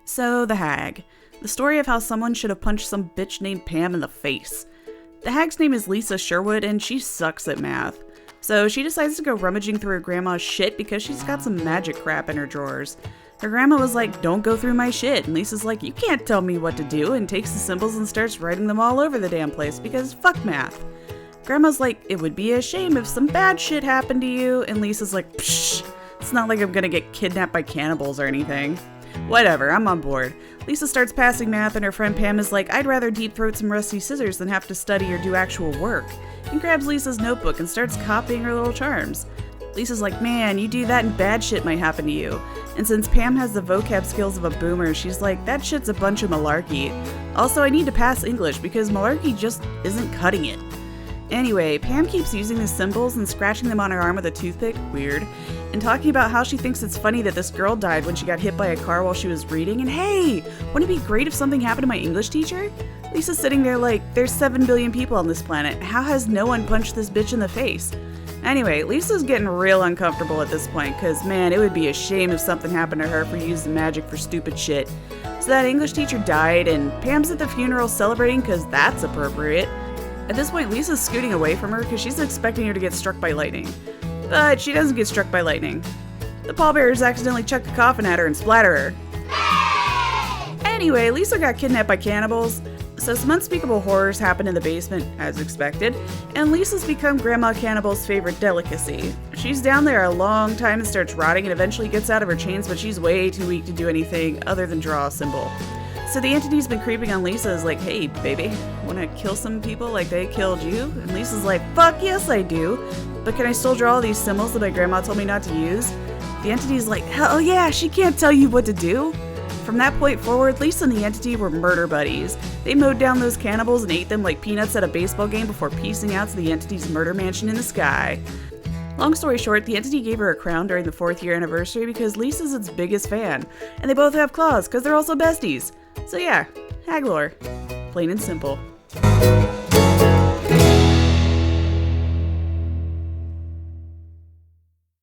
So, the hag. The story of how someone should have punched some bitch named Pam in the face. The hag's name is Lisa Sherwood, and she sucks at math. So she decides to go rummaging through her grandma's shit because she's got some magic crap in her drawers. Her grandma was like, "Don't go through my shit," and Lisa's like, "You can't tell me what to do," and takes the symbols and starts writing them all over the damn place because fuck math. Grandma's like, "It would be a shame if some bad shit happened to you," and Lisa's like, "Psh, it's not like I'm gonna get kidnapped by cannibals or anything." Whatever, I'm on board. Lisa starts passing math and her friend Pam is like, "I'd rather deep throat some rusty scissors than have to study or do actual work," and grabs Lisa's notebook and starts copying her little charms. Lisa's like, "Man, you do that and bad shit might happen to you." And since Pam has the vocab skills of a boomer, she's like, "That shit's a bunch of malarkey. Also, I need to pass English because malarkey just isn't cutting it." Anyway, Pam keeps using the symbols and scratching them on her arm with a toothpick, weird, and talking about how she thinks it's funny that this girl died when she got hit by a car while she was reading, and hey, wouldn't it be great if something happened to my English teacher? Lisa's sitting there like, there's 7 billion people on this planet, how has no one punched this bitch in the face? Anyway, Lisa's getting real uncomfortable at this point, cause man, it would be a shame if something happened to her for using magic for stupid shit. So that English teacher died, and Pam's at the funeral celebrating cause that's appropriate. At this point, Lisa's scooting away from her because she's expecting her to get struck by lightning. But she doesn't get struck by lightning. The pallbearers accidentally chuck the coffin at her and splatter her. Anyway, Lisa got kidnapped by cannibals, so some unspeakable horrors happen in the basement, as expected, and Lisa's become Grandma Cannibal's favorite delicacy. She's down there a long time and starts rotting and eventually gets out of her chains, but she's way too weak to do anything other than draw a symbol. So the entity's been creeping on Lisa is like, "Hey, baby, wanna kill some people like they killed you?" And Lisa's like, "Fuck yes I do, but can I still draw all these symbols that my grandma told me not to use?" The entity's like, "Hell yeah, she can't tell you what to do." From that point forward, Lisa and the entity were murder buddies. They mowed down those cannibals and ate them like peanuts at a baseball game before piecing out to the entity's murder mansion in the sky. Long story short, the entity gave her a crown during the 4th year anniversary because Lisa's its biggest fan, and they both have claws because they're also besties. So yeah, hag lore. Plain and simple.